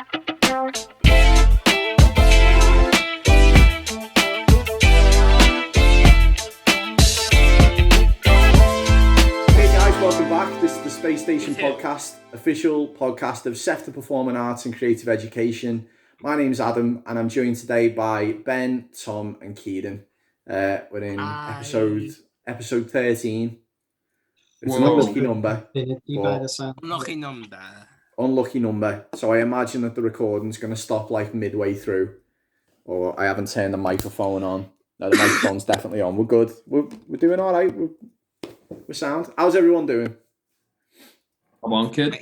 Welcome back. This is the Space Station Podcast, official podcast of Sector Performing Arts and Creative Education. My name's Adam, and I'm joined today by Ben, Tom, and Kieron. We're in episode 13. It's an unlucky number. Unlucky number. So I imagine that the recording's going to stop like midway through, or I haven't turned the microphone on. No, the microphone's definitely on. We're good. We're doing all right. We're sound. How's everyone doing? Come on, kid.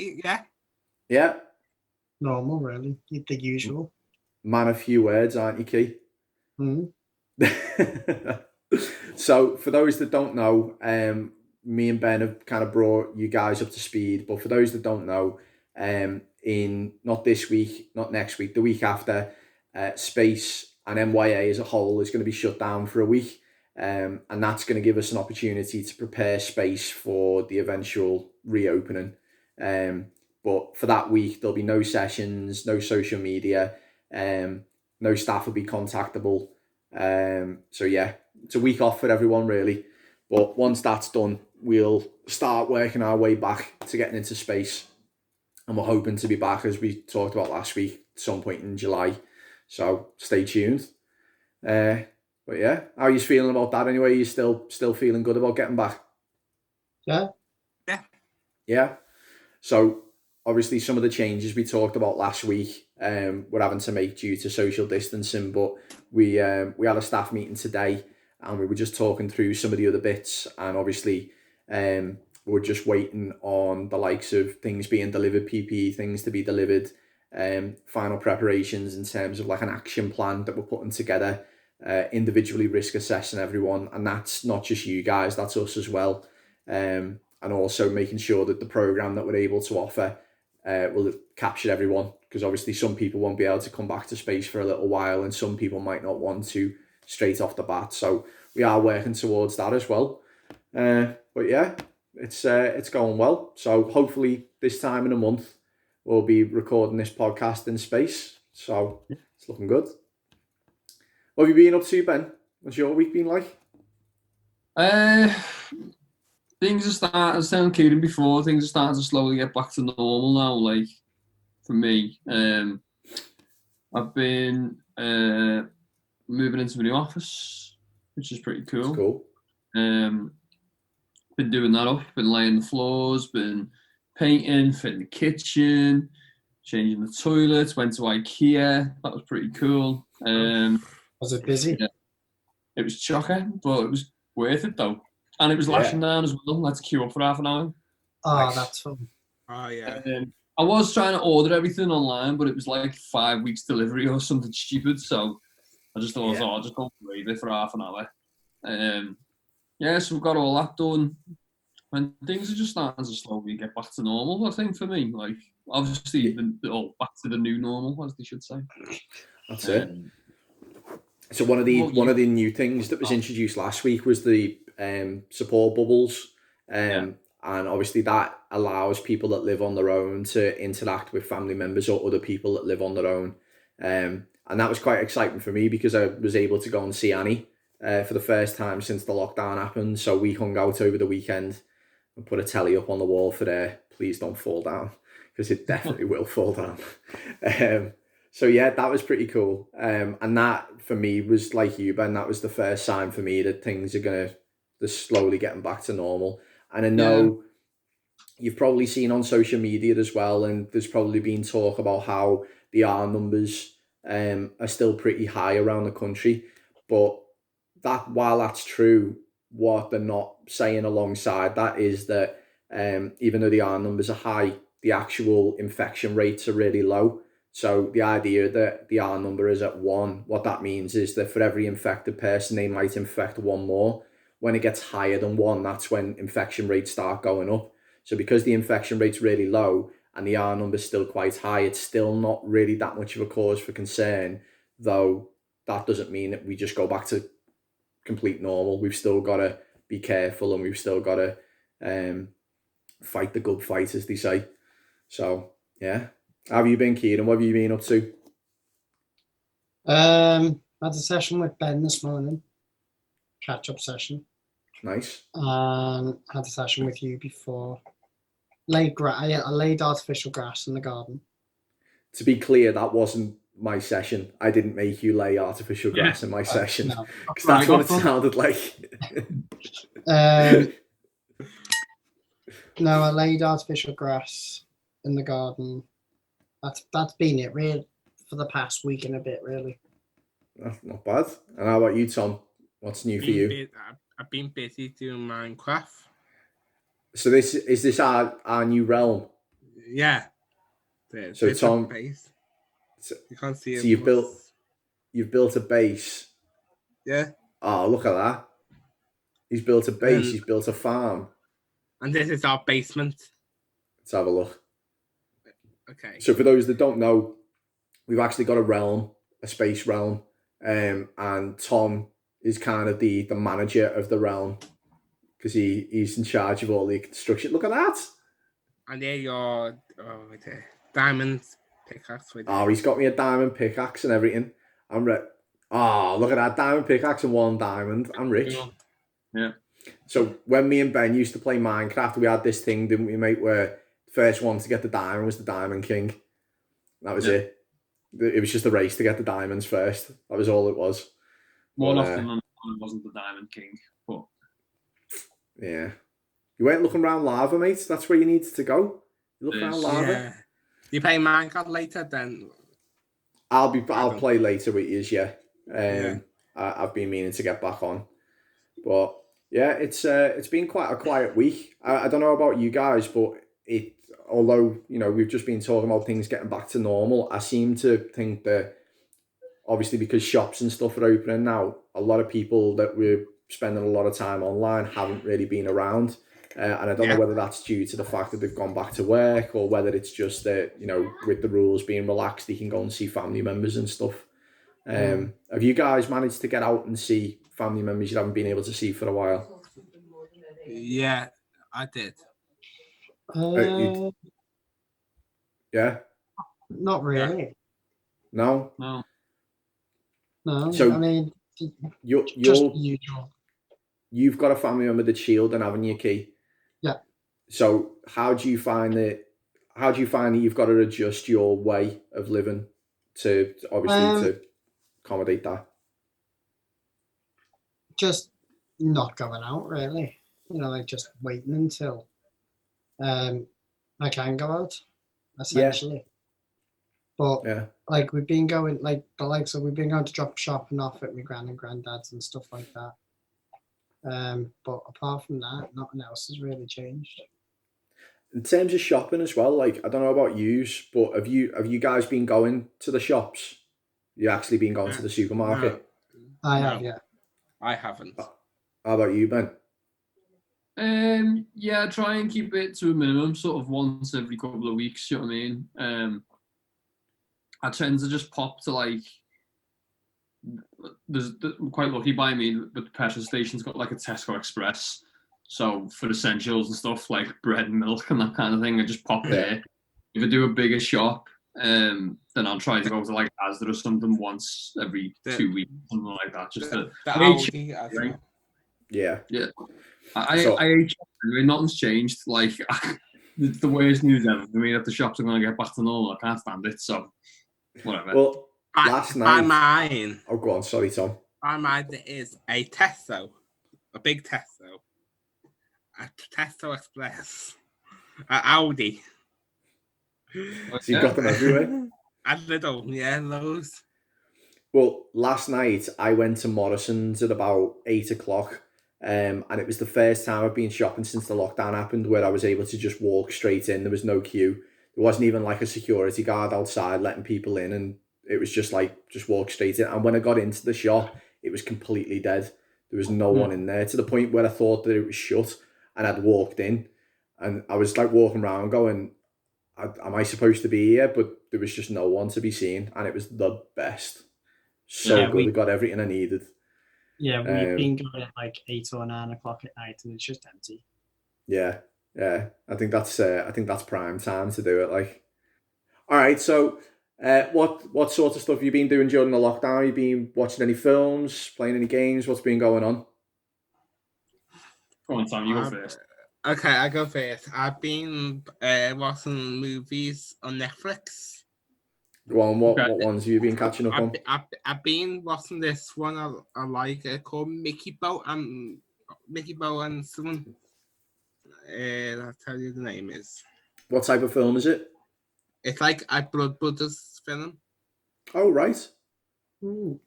Yeah. Normal, really. The usual. Man of few words, aren't you, Key? Mm-hmm. So, for those that don't know, me and Ben have kind of brought you guys up to speed. But for those that don't know, in not this week, not next week, the week after, Space and MYA as a whole is going to be shut down for a week. And that's going to give us an opportunity to prepare Space for the eventual reopening. But for that week, there'll be no sessions, no social media, no staff will be contactable. So yeah, it's a week off for everyone really. But once that's done, we'll start working our way back to getting into Space. And we're hoping to be back, as we talked about last week, at some point in July. So stay tuned. But yeah, how are you feeling about that anyway? Are you still feeling good about getting back? Yeah. So obviously some of the changes we talked about last week, we're having to make due to social distancing, but we had a staff meeting today and we were just talking through some of the other bits, and obviously we're just waiting on the likes of things being delivered, PPE things to be delivered, final preparations in terms of like an action plan that we're putting together, individually risk assessing everyone, and that's not just you guys, that's us as well, and also making sure that the program that we're able to offer will capture everyone, because obviously some people won't be able to come back to Space for a little while and some people might not want to straight off the bat, so we are working towards that as well. But yeah, it's going well, so hopefully this time in a month we'll be recording this podcast in Space, so it's looking good. What have you been up to, Ben? What's your week been like? Things are starting, I was telling Kieron before, things are starting to slowly get back to normal now, like, for me. I've been moving into a new office, which is pretty cool. That's cool. Been doing that up, been laying the floors, been painting, fitting the kitchen, changing the toilets, went to IKEA, that was pretty cool. Was it busy? Yeah. It was shocking, but it was worth it though. And it was lashing down as well. I had to queue up for half an hour. Oh, Nice. That's fun. Oh, yeah. I was trying to order everything online, but it was like 5 weeks delivery or something stupid. So I just thought, I'll just go wait it for half an hour. So we've got all that done. And things are just starting to slowly get back to normal, I think, for me. Like, obviously, back to the new normal, as they should say. That's it. So one of the new things that was introduced last week was the support bubbles, and obviously that allows people that live on their own to interact with family members or other people that live on their own, and that was quite exciting for me because I was able to go and see Annie for the first time since the lockdown happened. So we hung out over the weekend and put a telly up on the wall for there. Please don't fall down, because it definitely will fall down. So yeah, that was pretty cool. And that for me was like you, Ben, that was the first sign for me that things are they're slowly getting back to normal. And I know you've probably seen on social media as well, and there's probably been talk about how the R numbers are still pretty high around the country. But that, while that's true, what they're not saying alongside that is that even though the R numbers are high, the actual infection rates are really low. So the idea that the R number is at 1, what that means is that for every infected person, they might infect one more. When it gets higher than 1, that's when infection rates start going up. So because the infection rate's really low and the R number's still quite high, it's still not really that much of a cause for concern, though that doesn't mean that we just go back to complete normal. We've still got to be careful, and we've still got to fight the good fight, as they say. So, yeah. How have you been, Kieran? What have you been up to? Had a session with Ben this morning, catch up session. Nice. Had a session with you before. I laid artificial grass in the garden. To be clear, that wasn't my session. I didn't make you lay artificial grass in my session. No. Because that's what it sounded like. No, I laid artificial grass in the garden. That's been it, really, for the past week and a bit, really. That's not bad. And how about you, Tom? What's new for you? I've been busy doing Minecraft. So is this our new realm? Yeah. So Tom, base. You can't see it. So you've built a base. Yeah. Oh, look at that. He's built a base. He's built a farm. And this is our basement. Let's have a look. Okay. So for those that don't know, we've actually got a realm, a space realm, and Tom is kind of the manager of the realm because he's in charge of all the construction. Look at that. And there your diamond pickaxe. He's got me a diamond pickaxe and everything. I'm rich. Oh, look at that diamond pickaxe and 1 diamond. I'm rich. Yeah. So when me and Ben used to play Minecraft, we had this thing, didn't we, mate, where the first one to get the diamond was the Diamond King. That was it. It was just a race to get the diamonds first. That was all it was. More often than not, it wasn't the Diamond King. But yeah. You weren't looking around lava, mate. That's where you needed to go. You look around lava. Yeah. You play Minecraft later then? I'll play later with you, yeah. I've been meaning to get back on. But yeah, it's been quite a quiet week. I don't know about you guys, but although, we've just been talking about things getting back to normal, I seem to think that obviously because shops and stuff are opening now, a lot of people that we're spending a lot of time online haven't really been around. And I don't know whether that's due to the fact that they've gone back to work or whether it's just that, with the rules being relaxed, they can go and see family members and stuff. Have you guys managed to get out and see family members you haven't been able to see for a while? Yeah, I did. Yeah? Not really. No? No, So I mean, just usual. You've got a family member that's shielding, haven't you, Key? Yeah. So how do you find that you've got to adjust your way of living to to accommodate that? Just not going out, really. Just waiting until I can go out, essentially. But we've been going we've been going to drop shopping off at my gran and granddad's and stuff like that. But apart from that, nothing else has really changed. In terms of shopping as well, I don't know about yous, but have you guys been going to the shops? You actually been going to the supermarket? No. I have, yeah. I haven't. How about you, Ben? Yeah, try and keep it to a minimum, sort of once every couple of weeks, you know what I mean? I tend to just pop to I'm quite lucky by me, but the petrol station's got a Tesco Express. So for essentials and stuff like bread and milk and that kind of thing, I just pop there. If I do a bigger shop, then I'll try to go to Asda or something once every 2 weeks, something like that. Just Yeah. I hate shopping. Nothing's changed. It's the worst news ever. I mean, if the shops are going to get back to normal, I can't stand it. So whatever. Well, last night. Mine. Oh, go on. Sorry, Tom. My mind is a Tesco, a big Tesco, a Tesco Express, an Audi. So you've got them everywhere? A little, those. Well, last night I went to Morrison's at about 8:00, and it was the first time I've been shopping since the lockdown happened where I was able to just walk straight in. There was no queue. There wasn't even a security guard outside letting people in, and it was just walk straight in. And when I got into the shop, it was completely dead. There was no one in there, to the point where I thought that it was shut, and I'd walked in, and I was walking around going, am I supposed to be here? But there was just no one to be seen, and it was the best. So good. I got everything I needed. Yeah, we've been going at 8 or 9 o'clock at night, and it's just empty. Yeah. I think that's prime time to do it. All right, so what sort of stuff have you been doing during the lockdown? Have you been watching any films, playing any games? What's been going on? Go on, Sam, you go first. Okay, I go first. I've been watching movies on Netflix. Go on, what ones have you been catching up on? I've been watching this one I like called Mickey Boat and someone. I'll tell you the name is. What type of film is it? It's like a Blood Brothers film. Oh, right. Ooh.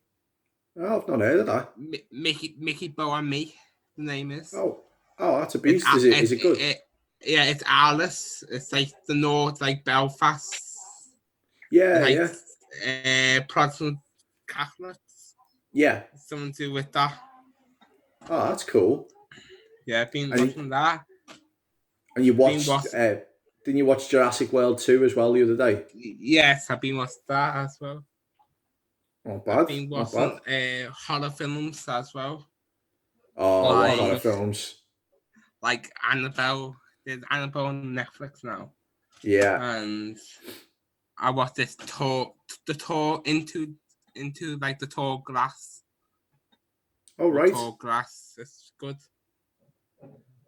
Oh, I've not heard of that. Mickey Boat and Me, the name is. Oh, that's a beast. Is it good? Yeah, it's Alice. It's like the north, like Belfast. Yeah, like, yeah. Protestant Catholics. Yeah. Something to do with that. Oh, that's cool. Yeah, I've been watching that. And you watched, didn't you watch Jurassic World 2 as well the other day? Yes, I've been watching that as well. Not bad. I've been watching horror films as well. Oh, what horror films? Like Annabelle. There's Annabelle on Netflix now. Yeah. And I watched the tour into like the tall glass. Oh, right. Tall glass. It's good.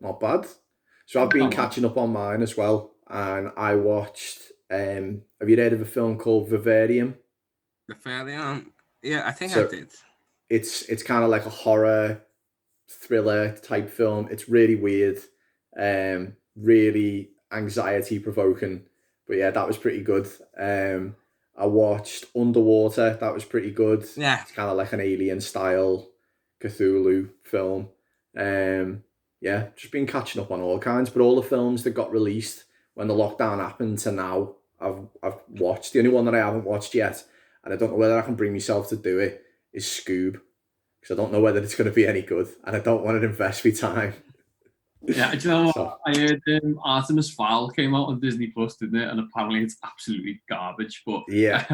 Not bad. So I've been catching up on mine as well, and I watched. Have you heard of a film called Vivarium? Vivarium. Yeah, I think I did. It's kind of like a horror thriller type film. It's really weird, really anxiety provoking. But yeah, that was pretty good. I watched Underwater. That was pretty good. Yeah, it's kind of like an alien style Cthulhu film. Yeah, just been catching up on all kinds, but all the films that got released when the lockdown happened to now, I've watched. The only one that I haven't watched yet, and I don't know whether I can bring myself to do it, is Scoob, because I don't know whether it's going to be any good, and I don't want to invest my time. Yeah, do you know what? I heard Artemis Fowl came out on Disney Plus, didn't it? And apparently it's absolutely garbage. But yeah,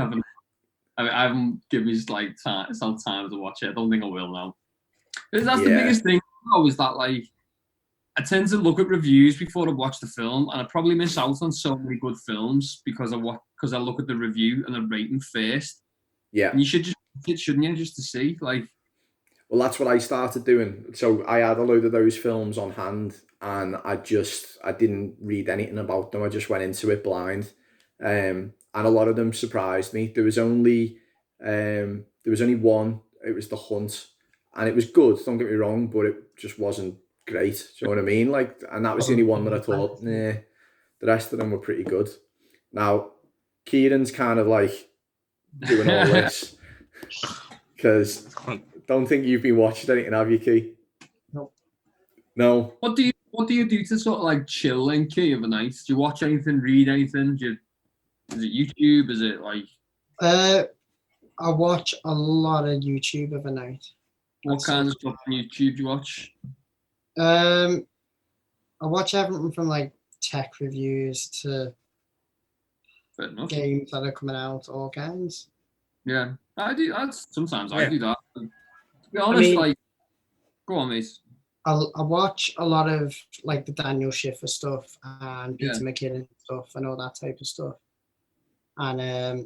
I haven't given me some time to watch it. I don't think I will now. That's the biggest thing. Is that like I tend to look at reviews before I watch the film, and I probably miss out on so many good films because I look at the review and the rating first. Yeah, and you shouldn't you, just to see like. Well, that's what I started doing. So I had a load of those films on hand, and I didn't read anything about them. I just went into it blind, and a lot of them surprised me. There was only one. It was The Hunt, and it was good. Don't get me wrong, but it just wasn't great. Do you know what I mean? Like, and that was the only one that I thought, nah. The rest of them were pretty good. Now, Kieron's kind of like doing all this because. Don't think you've been watching anything, have you, Key? No. What do you do to sort of like chill and Key of a night? Do you watch anything, read anything? Is it YouTube? Is it like? I watch a lot of YouTube of a night. What kind of stuff on YouTube do you watch? I watch everything from like tech reviews to games that are coming out, all kinds. Yeah, I do. Sometimes I do that. To be honest, like, go on, mate. I watch a lot of like the Daniel Schiffer stuff and Peter McKinnon stuff and all that type of stuff. And I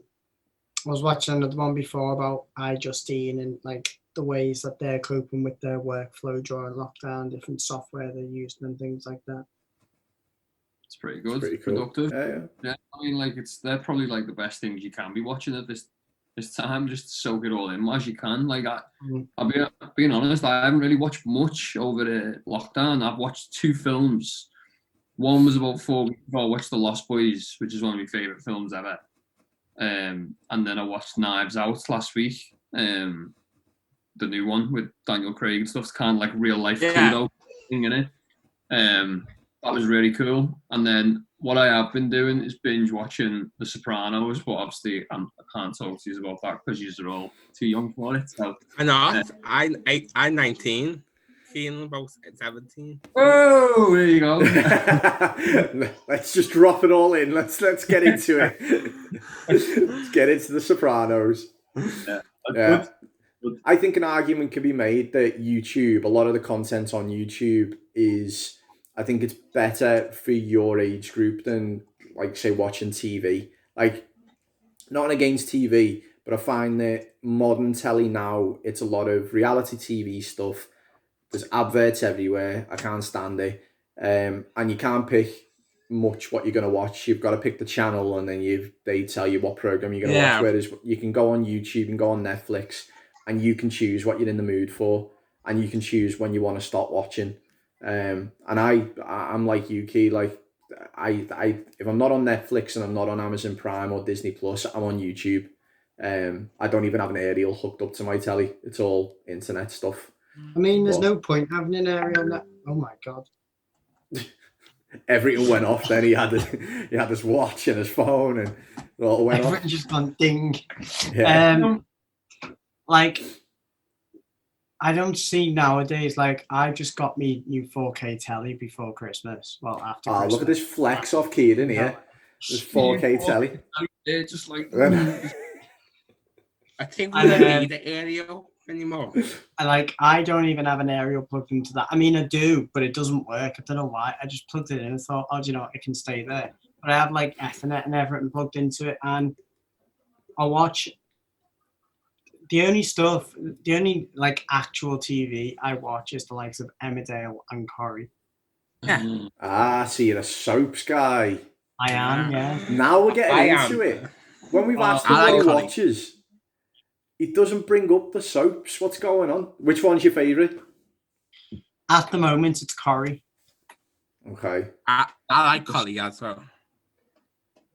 was watching another one before about iJustine and like the ways that they're coping with their workflow during lockdown, different software they're using and things like that. It's pretty good. It's pretty cool. Productive. Yeah. I mean, like they're probably like the best things you can be watching at this time, just to soak it all in as you can. Like I'll be being honest, I haven't really watched much over the lockdown. I've watched 2 films. One was about 4 weeks ago. I watched The Lost Boys, which is one of my favourite films ever. And then I watched Knives Out last week. The new one with Daniel Craig and stuff. It's kind of like real life Kudo thing in it. That was really cool. And then what I have been doing is binge watching The Sopranos, but obviously I can't talk to you about that because you're all too young for it. So I know. I'm 19. Feeling about 17. Oh, there you go. Let's just drop it all in. Let's get into it. Let's get into The Sopranos. Yeah. Good. I think an argument can be made that YouTube, a lot of the content on YouTube is, I think it's better for your age group than, like, say, watching TV. Like, not against TV, but I find that modern telly now, it's a lot of reality TV stuff. There's adverts everywhere. I can't stand it. And you can't pick much what you're going to watch. You've got to pick the channel, and then they tell you what program you're going to watch. Whereas you can go on YouTube and go on Netflix, and you can choose what you're in the mood for, and you can choose when you want to stop watching. And I'm like you, Key. Like I if I'm not on Netflix and I'm not on Amazon Prime or Disney Plus, I'm on YouTube. I don't even have an aerial hooked up to my telly. It's all internet stuff. I mean, there's no point having an aerial net. Oh my god. Everything went off. Then he had his watch and his phone, and it all went Everything off. just gone ding. Yeah. Like, I don't see nowadays. Like, I just got me new 4K telly before Christmas. Well, after Christmas. Look at this flex off Kieron here. This 4K telly. Yeah, just like. I think we don't need an aerial anymore. I don't even have an aerial plugged into that. I mean, I do, but it doesn't work. I don't know why. I just plugged it in and thought, oh, do you know what? It can stay there. But I have like Ethernet and everything plugged into it, and I watch. The only like actual TV I watch is the likes of Emmerdale and Corrie. Yeah. So you're a soaps guy. I am, yeah. Now we're getting into it. When we've asked him what he watches, he doesn't bring up the soaps. What's going on? Which one's your favourite? At the moment, it's Corrie. Okay. I like Corrie as well.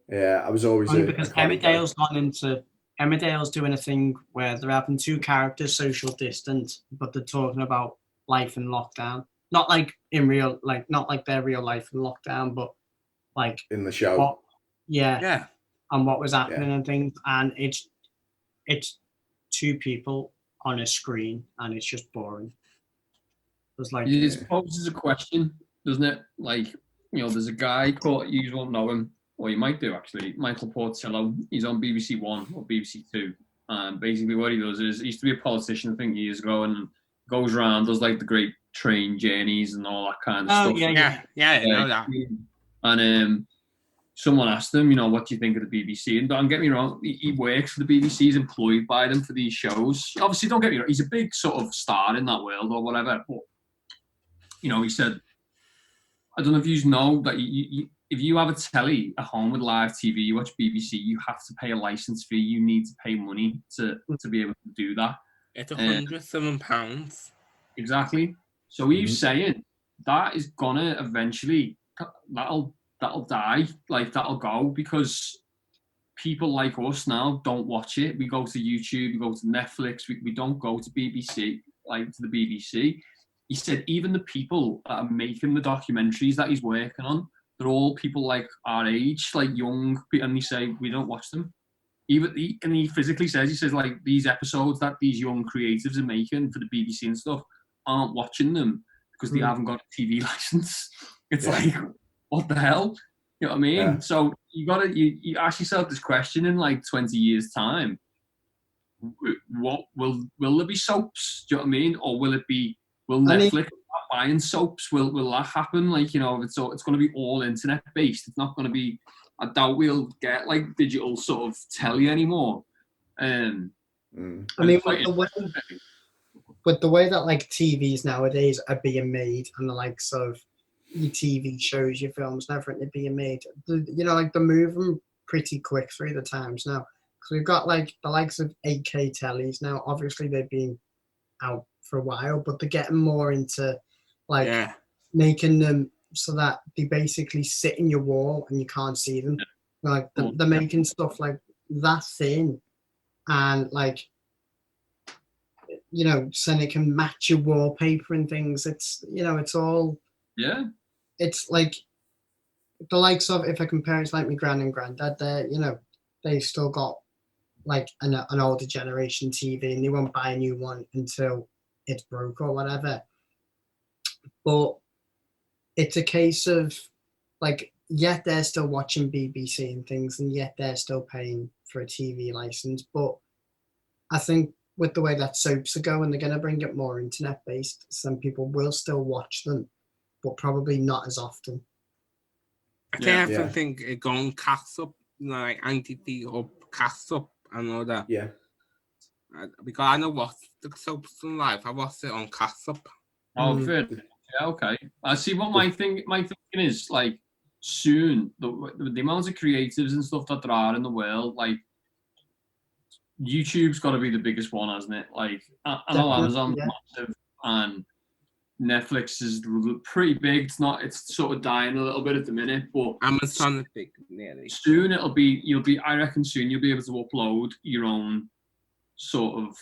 Yeah, I was always because Emmerdale's gone into. Emmerdale's doing a thing where they're having two characters social distance, but they're talking about life in lockdown. Not like in real, not like their real life in lockdown, but like in the show. Yeah. And what was happening and things. And it's two people on a screen, and it's just boring. It's like it poses a question, doesn't it? Like, there's a guy called, you won't know him. Well, you might do, actually. Michael Portillo. He's on BBC One or BBC Two. And basically what he does is, he used to be a politician, I think, years ago, and goes around, does like the great train journeys and all that kind of stuff. Yeah, I know that. And someone asked him, what do you think of the BBC? And don't get me wrong, he works for the BBC, he's employed by them for these shows. Obviously, don't get me wrong, he's a big sort of star in that world or whatever. But, he said, I don't know if you know that if you have a telly at home with live TV, you watch BBC, you have to pay a license fee. You need to pay money to be able to do that. It's £107. Exactly. So he's saying that is gonna eventually that'll die, like that'll go, because people like us now don't watch it. We go to YouTube, we go to Netflix, we don't go to BBC, like to the BBC. He said even the people that are making the documentaries that he's working on, they're all people like our age, like young, and they say we don't watch them. And he physically says, like, these episodes that these young creatives are making for the BBC and stuff aren't watching them because they haven't got a TV license. It's like, what the hell? You know what I mean? Yeah. So you ask yourself this question in like 20 years' time. What will there be soaps? Do you know what I mean? Or will Netflix start buying soaps? Will that happen? Like, it's going to be all internet based. It's not going to be. I doubt we'll get like digital sort of telly anymore. I mean, with the way that like TVs nowadays are being made, and the likes of your TV shows, your films, and everything are being made, like they're moving pretty quick through the times now. Because we've got like the likes of 8K tellies now. Obviously, they've been out for a while, but they're getting more into like making them so that they basically sit in your wall and you can't see them. Like they're making stuff like that thin, and like so they can match your wallpaper and things. It's it's all it's like the likes of, if I compare it to like my gran and granddad, they still got like an older generation TV, and they won't buy a new one until it's broke or whatever. But it's a case of like, yet they're still watching BBC and things, and yet they're still paying for a TV license. But I think with the way that soaps are going, they're going to bring it more internet based. Some people will still watch them, but probably not as often. I think going cast up, like anti up Cast Up. I know that. Yeah. Because I know what the soaps in life. I watched it on Cast Up. Oh, fair. Yeah, okay. I see what my thinking is, like, soon, the amount of creatives and stuff that there are in the world, like, YouTube's got to be the biggest one, hasn't it? Like, I know Amazon's massive, and Netflix is pretty big. It's sort of dying a little bit at the minute, but Amazon is big, nearly. Soon I reckon soon you'll be able to upload your own sort of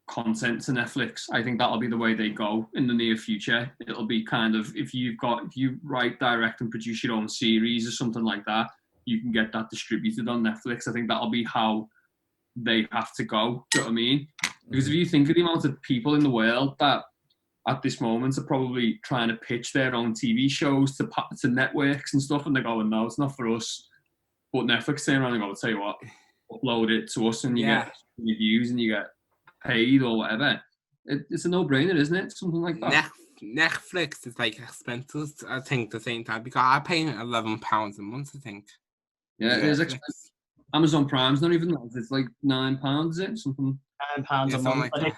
content to Netflix. I think that'll be the way they go in the near future. It'll be kind of, if you write, direct and produce your own series or something like that, you can get that distributed on Netflix. I think that'll be how they have to go. Do you know what I mean? Because if you think of the amount of people in the world that at this moment are probably trying to pitch their own TV shows to networks and stuff, and they're going, no, it's not for us. But Netflix turn around and go, I'll tell you what, upload it to us and you get reviews and you get paid or whatever. It's a no-brainer, isn't it? Something like that. Netflix is like expensive, I think, at the same time, because I pay £11 a month, I think. Yeah, it is expensive. Amazon Prime's not even that. It's like £9, is it? Something. £9 a month. Like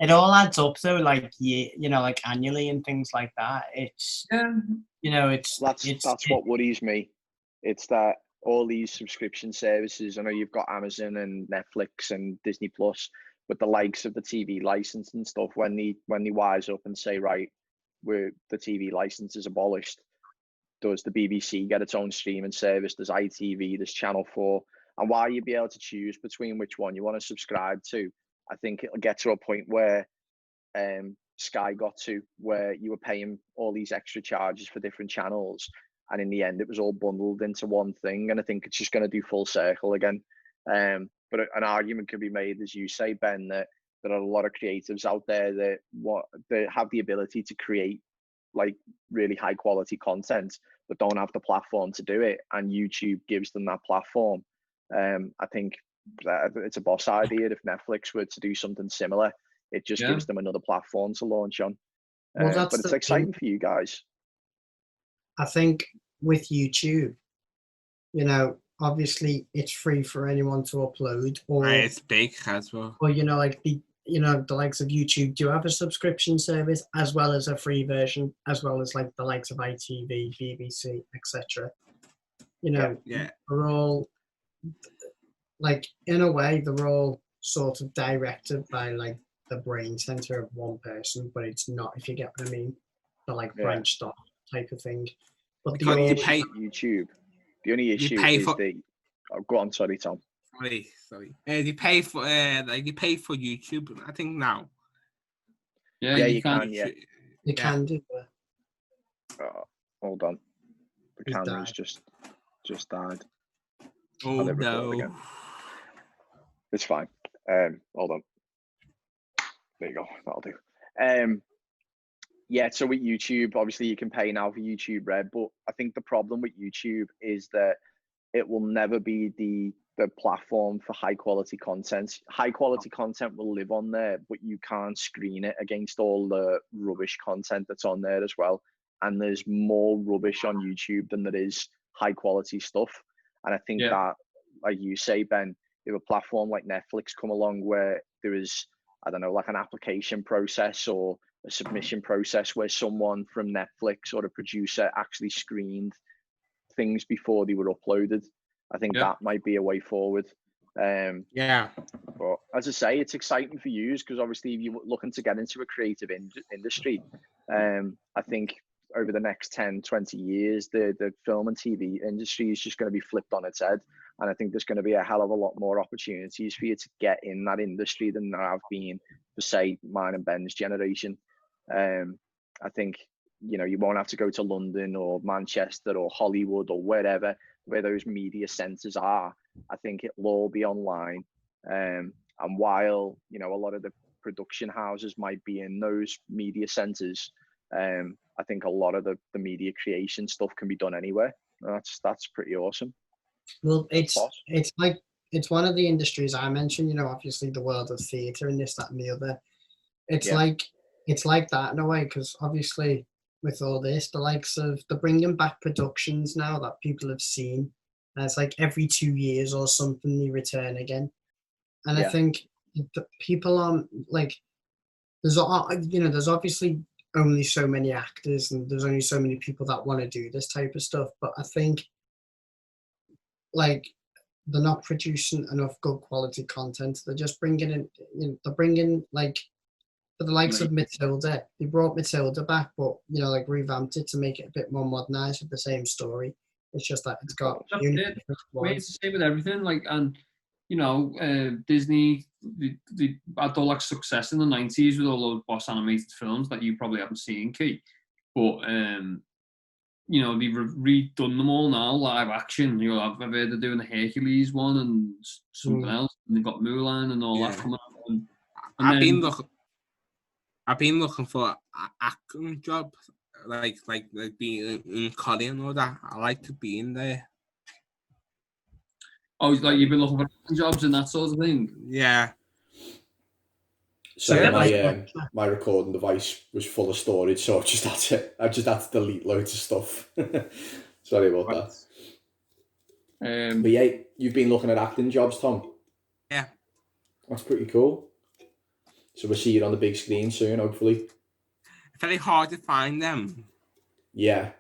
it all adds up though, like like annually and things like that. It's that's what worries me. It's that all these subscription services, I know you've got Amazon and Netflix and Disney Plus, but the likes of the TV license and stuff, when they wise up and say, right, the TV license is abolished, does the BBC get its own streaming service? There's ITV, there's Channel 4, and while you be able to choose between which one you want to subscribe to, I think it'll get to a point where Sky got to, where you were paying all these extra charges for different channels, and in the end it was all bundled into one thing, and I think it's just going to do full circle again. But an argument can be made, as you say, Ben, that there are a lot of creatives out there that have the ability to create like really high quality content, but don't have the platform to do it, and YouTube gives them that platform. I think it's a boss idea. If Netflix were to do something similar, it just gives them another platform to launch on. But it's exciting for you guys. I think with YouTube, obviously it's free for anyone to upload, or it's big as well. Or like the likes of YouTube do have a subscription service as well as a free version, as well as like the likes of ITV, BBC, etc. They're all, like, in a way, they're all sort of directed by like the brain center of one person, but it's not, if you get what I mean. The like branched off type of thing. But you pay YouTube. The only issue is go on, sorry, Tom. Sorry. You pay for YouTube, I think now. Yeah, you can. Yeah, you can do that. Hold on, the camera's just died. Oh no! Again. It's fine. Hold on. There you go. That'll do. Yeah, so with YouTube, obviously you can pay now for YouTube Red, but I think the problem with YouTube is that it will never be the platform for high quality content. High quality content will live on there, but you can't screen it against all the rubbish content that's on there as well. And there's more rubbish on YouTube than there is high quality stuff. And I think that, like you say, Ben, if a platform like Netflix come along where there is, I don't know, like an application process or a submission process where someone from Netflix or a producer actually screened things before they were uploaded, I think that might be a way forward. But as I say, it's exciting for you because obviously if you're looking to get into a creative industry, I think over the next 10, 20 years, the film and TV industry is just going to be flipped on its head. And I think there's going to be a hell of a lot more opportunities for you to get in that industry than there have been for, say, mine and Ben's generation. I think, you won't have to go to London or Manchester or Hollywood or wherever, where those media centres are. I think it'll all be online. And while, a lot of the production houses might be in those media centres, I think a lot of the media creation stuff can be done anywhere. That's pretty awesome. Well, it's one of the industries I mentioned, obviously the world of theatre and this, that and the other. It's like that in a way, because obviously with all this, the likes of the bringing back productions now that people have seen And it's like every 2 years or something they return again. And I Yeah. think people aren't like, there's obviously only so many actors and there's only so many people that want to do this type of stuff. But I think like they're not producing enough good quality content. They're just bringing in, they're bringing like, for the likes of Matilda, they brought Matilda back, but like revamped it to make it a bit more modernized with the same story. It's just that it's got It's the same with everything, like, and Disney, they had all like success in the 90s with all those boss animated films that you probably haven't seen, Key. But they've redone them all now, live action. I've heard they're doing the Hercules one and something else, and they've got Mulan and all that coming up. And I've been looking for an acting job, like being in Korea and all that. I like to be in there. Oh, like you've been looking for acting jobs and that sort of thing? Yeah. So my recording device was full of storage, so I just had to delete loads of stuff. Sorry about that. But yeah, you've been looking at acting jobs, Tom? Yeah. That's pretty cool. So we'll see you on the big screen soon, hopefully. Very hard to find them. Yeah,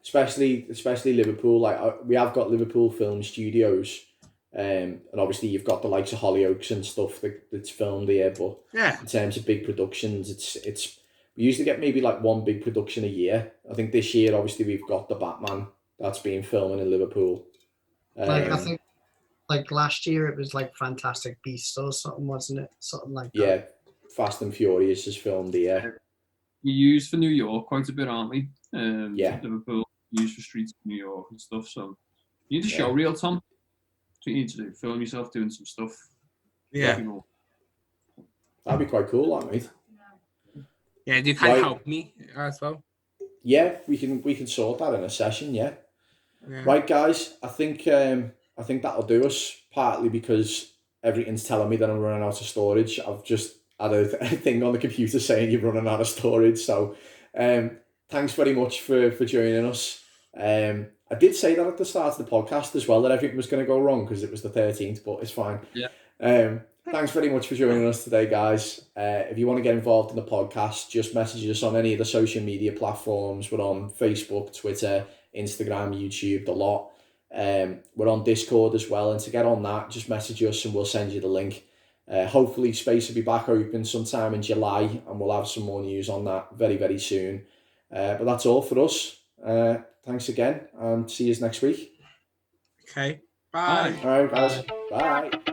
especially Liverpool. Like we have got Liverpool Film Studios, and obviously you've got the likes of Hollyoaks and stuff that's filmed here. But in terms of big productions, it's we usually get maybe like one big production a year. I think this year, obviously, we've got the Batman that's been filming in Liverpool. I think like last year it was like Fantastic Beasts or something, wasn't it? Something like that. Yeah, Fast and Furious is filmed here. We use for New York quite a bit, aren't we? Liverpool, used for streets of New York and stuff. So you need to show reel, Tom. That's what you need to do. Film yourself doing some stuff. Yeah. That'd be quite cool, that, mate. Yeah, you can help me as well. Yeah, we can sort that in a session. Yeah. Right, guys. I think that'll do us. Partly because everything's telling me that I'm running out of storage. I've just had a thing on the computer saying you're running out of storage. So, thanks very much for joining us. I did say that at the start of the podcast as well, that everything was going to go wrong because it was the 13th, but it's fine. Yeah. Thanks very much for joining us today, guys. If you want to get involved in the podcast, just message us on any of the social media platforms. We're on Facebook, Twitter, Instagram, YouTube, the lot. We're on Discord as well, and to get on that, just message us and we'll send you the link. Hopefully space will be back open sometime in July, and we'll have some more news on that very, very soon. But that's all for us. Thanks again, and see you next week. Okay, bye. All right, guys. Bye.